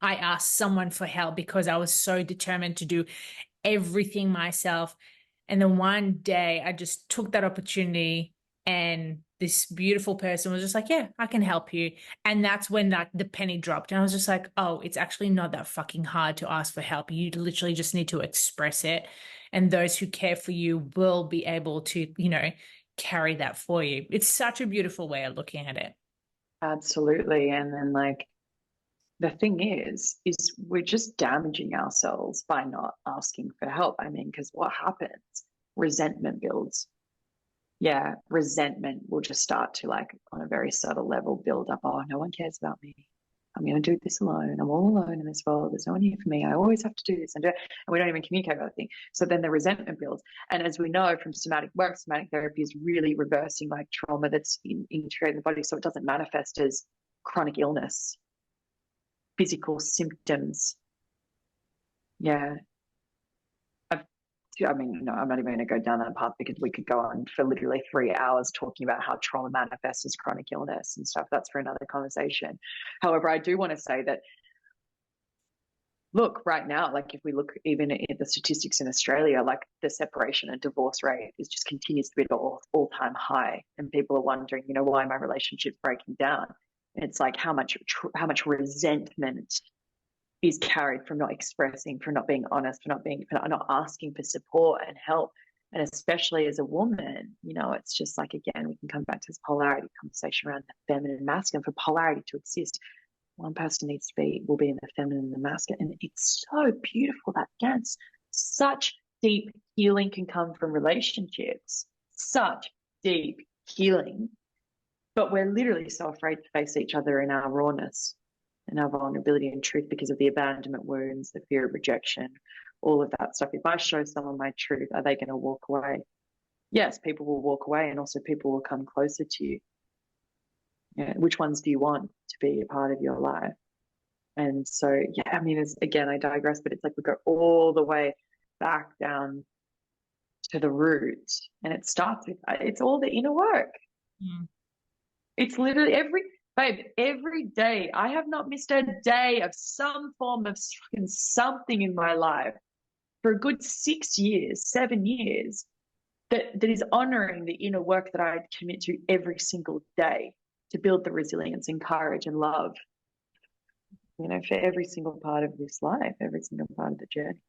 I asked someone for help because I was so determined to do everything myself. And then one day I just took that opportunity and this beautiful person was just like, yeah, I can help you. And that's when like the penny dropped. And I was just like, oh, it's actually not that fucking hard to ask for help. You literally just need to express it. And those who care for you will be able to, carry that for you. It's such a beautiful way of looking at it. Absolutely. And then like the thing is we're just damaging ourselves by not asking for help. I mean, because what happens? Resentment builds. Yeah, resentment will just start to, like, on a very subtle level, build up. Oh, no one cares about me. I'm going to do this alone. I'm all alone in this world. There's no one here for me. I always have to do this and do it. And we don't even communicate about the thing. So then the resentment builds. And as we know from somatic work, somatic therapy is really reversing like trauma that's integrated in the body. So it doesn't manifest as chronic illness, physical symptoms. Yeah. I mean, no, I'm not even going to go down that path because we could go on for literally 3 hours talking about how trauma manifests as chronic illness and stuff. That's for another conversation. However, I do want to say that, look, right now, like if we look even at the statistics in Australia, like the separation and divorce rate is just continues to be at all-time high. And people are wondering, why my relationship's breaking down. And it's like how much resentment is carried from not expressing, from not being honest, for not asking for support and help. And especially as a woman, it's just like, again, we can come back to this polarity conversation around the feminine and masculine. For polarity to exist, one person will be in the feminine and the masculine. And it's so beautiful that, again, such deep healing can come from relationships, such deep healing. But we're literally so afraid to face each other in our rawness and our vulnerability and truth because of the abandonment wounds, the fear of rejection, all of that stuff. If I show someone my truth, are they going to walk away? Yes, people will walk away, and also people will come closer to you. Yeah, which ones do you want to be a part of your life? And so, yeah, I mean, again, I digress, but it's like we go all the way back down to the root, and it starts with, it's all the inner work. Mm. It's literally every day. I have not missed a day of some form of something in my life for a good 6 years, 7 years, that is honoring the inner work that I commit to every single day to build the resilience and courage and love, for every single part of this life, every single part of the journey.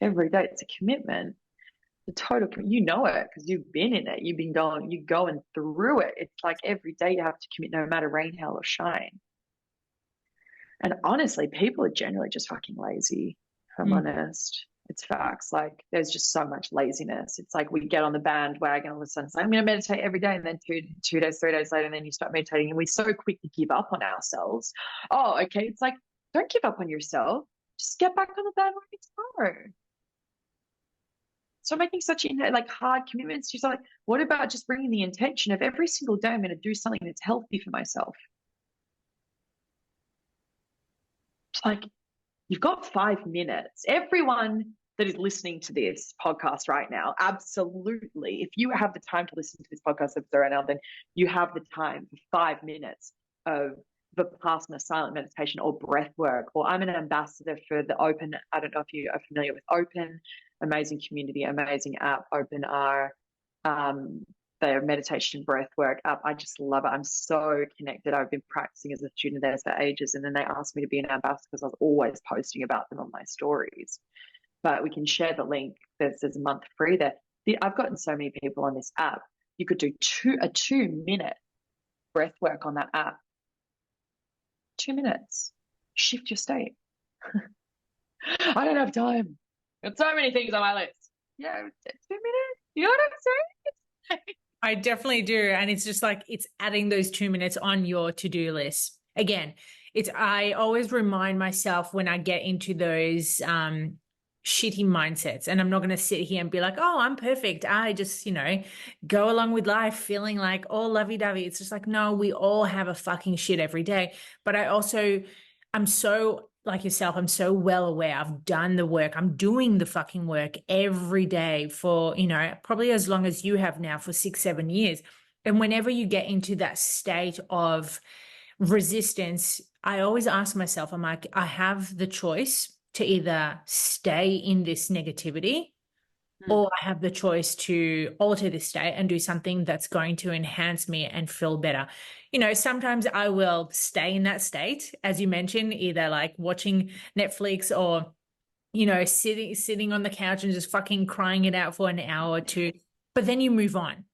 Every day, it's a commitment. The total, it because you've been in it. You're going through it. It's like every day you have to commit, no matter rain, hail, or shine. And honestly, people are generally just fucking lazy, if I'm honest. It's facts. Like, there's just so much laziness. It's like we get on the bandwagon all of a sudden, it's like, I'm going to meditate every day. And then two days, 3 days later, and then you start meditating. And we're so quick to give up on ourselves. Oh, okay. It's like, don't give up on yourself. Just get back on the bandwagon tomorrow. So making such hard commitments to yourself. Like, what about just bringing the intention of every single day I'm going to do something that's healthy for myself? It's like, you've got 5 minutes. Everyone that is listening to this podcast right now, absolutely. If you have the time to listen to this podcast episode right now, then you have the time for 5 minutes of Vipassana, silent meditation, or breath work. Or I'm an ambassador for the Open. I don't know if you are familiar with Open. Amazing community, amazing app. Open are their meditation breath work app. I just love it. I'm so connected. I've been practicing as a student there for ages, and then they asked me to be an ambassador because I was always posting about them on my stories. But we can share the link. There's a month free there. I've gotten so many people on this app. You could do a 2-minute breath work on that app. 2 minutes. Shift your state. I don't have time. Got so many things on my list. Yeah, 2 minutes. You know what I'm saying? I definitely do. And it's just like, it's adding those 2 minutes on your to-do list. Again, I always remind myself when I get into those shitty mindsets. And I'm not going to sit here and be like, oh, I'm perfect. I just, go along with life feeling like all lovey-dovey. It's just like, no, we all have a fucking shit every day. But I'm so like yourself, I'm so well aware. I've done the work. I'm doing the fucking work every day for, probably as long as you have now, for 6-7 years. And whenever you get into that state of resistance, I always ask myself, I'm like, I have the choice to either stay in this negativity or I have the choice to alter this state and do something that's going to enhance me and feel better. Sometimes I will stay in that state, as you mentioned, either like watching Netflix or, sitting on the couch and just fucking crying it out for an hour or two. But then you move on.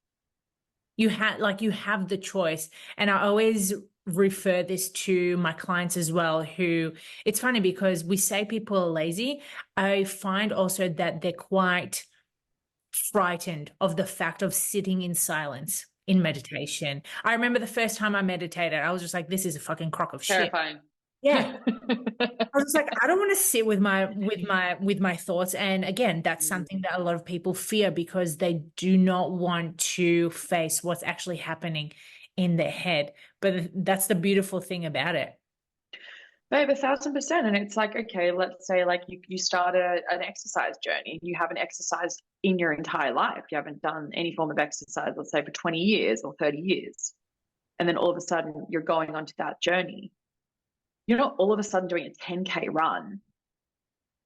You have the choice. And I always refer this to my clients as well, who, it's funny because we say people are lazy. I find also that they're quite frightened of the fact of sitting in silence in meditation. I remember the first time I meditated, I was just like, this is a fucking crock of shit. Terrifying. Yeah. I was like, I don't want to sit with my thoughts. And again, that's something that a lot of people fear because they do not want to face what's actually happening in their head. But that's the beautiful thing about it. Babe, 1,000%. And it's like, okay, let's say like you start an exercise journey. You haven't exercised in your entire life. You haven't done any form of exercise, let's say for 20 years or 30 years. And then all of a sudden you're going onto that journey. You're not all of a sudden doing a 10K run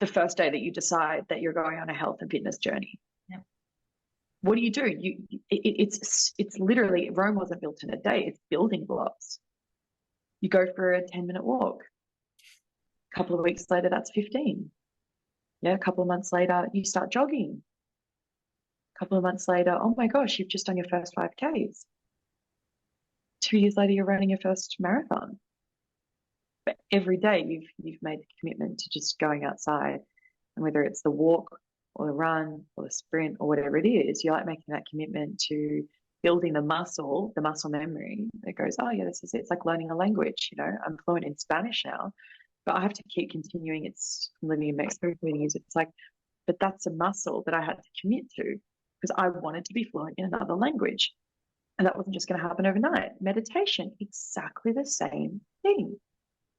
the first day that you decide that you're going on a health and fitness journey. Yeah. What do? It's literally, Rome wasn't built in a day. It's building blocks. You go for a 10-minute walk. A couple of weeks later, that's 15. Yeah, a couple of months later, you start jogging. A couple of months later, oh my gosh, you've just done your first 5Ks. 2 years later, you're running your first marathon. But every day you've made the commitment to just going outside, and whether it's the walk or the run or the sprint or whatever it is, you're like making that commitment to building the muscle memory that goes, oh yeah, this is it. It's like learning a language. I'm fluent in Spanish now, but I have to keep continuing. It's living in Mexico for years. It's like, but that's a muscle that I had to commit to because I wanted to be fluent in another language. And that wasn't just going to happen overnight. Meditation, exactly the same thing.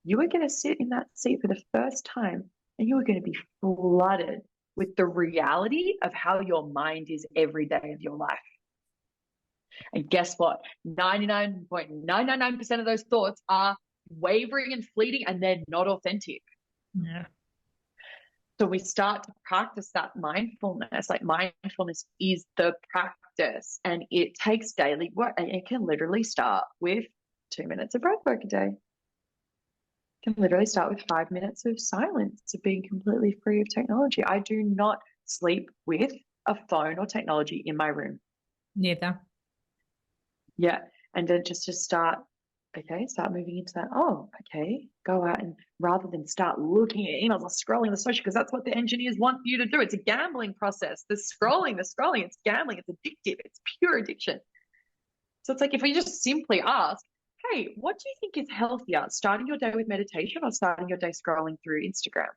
You are going to sit in that seat for the first time and you are going to be flooded with the reality of how your mind is every day of your life. And guess what? 99.999% of those thoughts are wavering and fleeting and they're not authentic. Yeah. So we start to practice that mindfulness. Like mindfulness is the practice and it takes daily work. And it can literally start with 2 minutes of breath work a day. Can literally start with 5 minutes of silence, of being completely free of technology. I do not sleep with a phone or technology in my room. Neither. Yeah. And then just to start moving into that. Oh, okay. Go out and rather than start looking at emails or scrolling the social, because that's what the engineers want you to do. It's a gambling process. The scrolling, it's gambling, it's addictive, it's pure addiction. So it's like if we just simply ask, hey, what do you think is healthier, starting your day with meditation or starting your day scrolling through Instagram?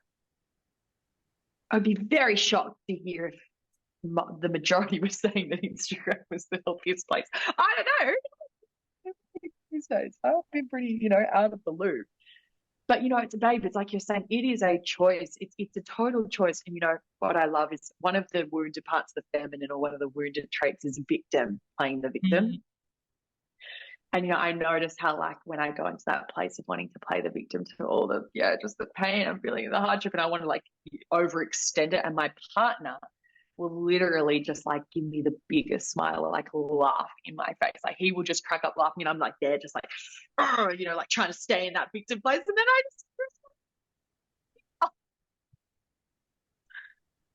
I'd be very shocked to hear if the majority was saying that Instagram was the healthiest place. I don't know. These days, I've been pretty, out of the loop. But, it's babe, it's like you're saying, it is a choice. It's a total choice. And, what I love is one of the wounded parts of the feminine or one of the wounded traits is victim, playing the victim. Mm-hmm. And, I notice how, like, when I go into that place of wanting to play the victim to all the, just the pain I'm feeling, the hardship, and I want to, like, overextend it. And my partner will literally just, like, give me the biggest smile or, like, laugh in my face. Like, he will just crack up laughing, and I'm, like, there just, like, like, trying to stay in that victim place. And then I just,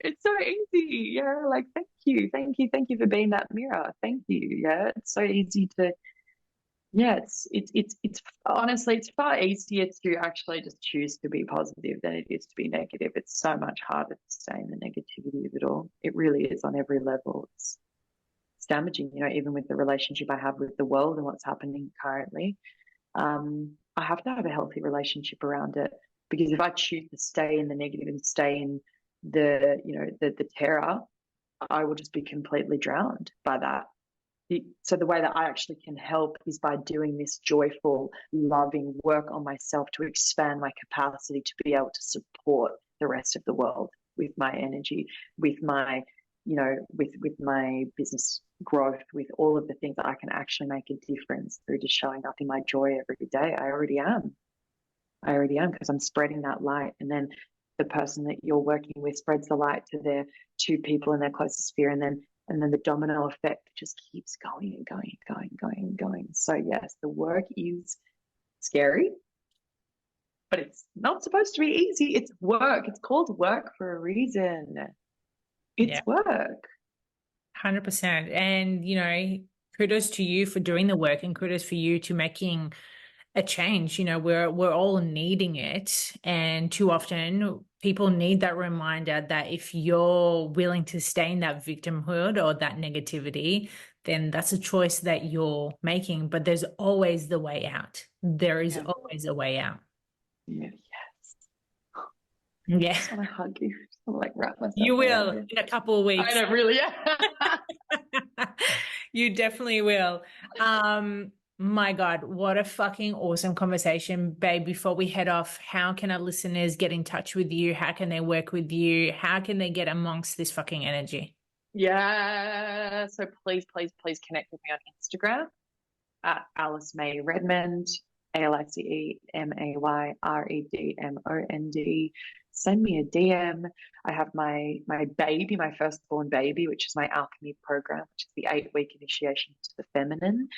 it's so easy. Yeah, like, thank you for being that mirror. Thank you. Yeah, it's so easy to, it's honestly, it's far easier to actually just choose to be positive than it is to be negative. It's so much harder to stay in the negativity of it all. It really is on every level. It's damaging, even with the relationship I have with the world and what's happening currently. I have to have a healthy relationship around it, because if I choose to stay in the negative and stay in the terror, I will just be completely drowned by that. So the way that I actually can help is by doing this joyful, loving work on myself to expand my capacity to be able to support the rest of the world with my energy, with my, with my business growth, with all of the things that I can actually make a difference through just showing up in my joy every day. I already am because I'm spreading that light. And then the person that you're working with spreads the light to their two people in their closest sphere. And then the domino effect just keeps going and going and going and going and going. So yes, the work is scary, but it's not supposed to be easy. It's work. It's called work for a reason. It's work. 100%. And, kudos to you for doing the work, and kudos for you to making a change. We're all needing it, and too often people need that reminder that if you're willing to stay in that victimhood or that negativity, then that's a choice that you're making. But there's always the way out. There is always a way out. Yes. Yeah. I just want to hug you. I just want to wrap myself. You will in a couple of weeks. I know, really. You definitely will. My God, what a fucking awesome conversation, babe. Before we head off, how can our listeners get in touch with you? How can they work with you? How can they get amongst this fucking energy? Yeah. So please connect with me on Instagram at Alice May Redmond, AliceMayRedmond. Send me a DM. I have my baby, my firstborn baby, which is my alchemy program, which is the 8-week initiation to the feminine.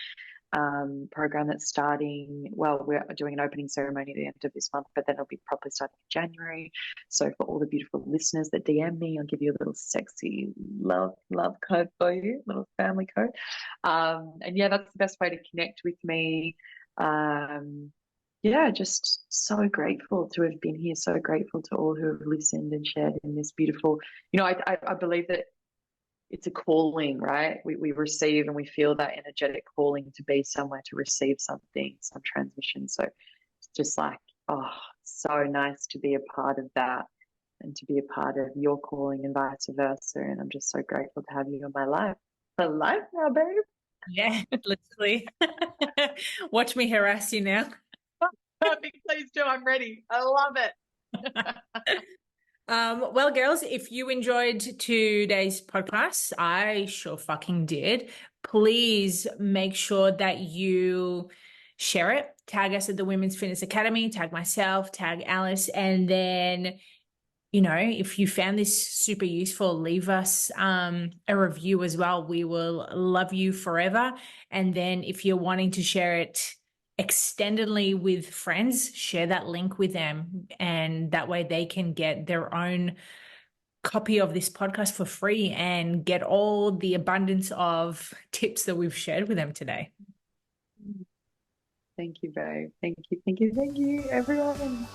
Program that's starting, we're doing an opening ceremony at the end of this month, but then it'll be properly starting in January. So for all the beautiful listeners that DM me, I'll give you a little sexy love code for you, little family code. And yeah, that's the best way to connect with me. Just so grateful to have been here, so grateful to all who have listened and shared in this beautiful, I believe that it's a calling, right? We receive and we feel that energetic calling to be somewhere, to receive something, some transmission. So it's just like, so nice to be a part of that and to be a part of your calling and vice versa. And I'm just so grateful to have you in my life. For life now, babe. Yeah, literally. Watch me harass you now. Perfect. Please do. I'm ready. I love it. Well, girls, if you enjoyed today's podcast, I sure fucking did. Please make sure that you share it. Tag us at the Women's Fitness Academy, tag myself, tag Alice, and then, if you found this super useful, leave us a review as well. We will love you forever. And then if you're wanting to share it extendedly with friends, share that link with them, and that way they can get their own copy of this podcast for free and get all the abundance of tips that we've shared with them today. Thank you, babe. Thank you, everyone.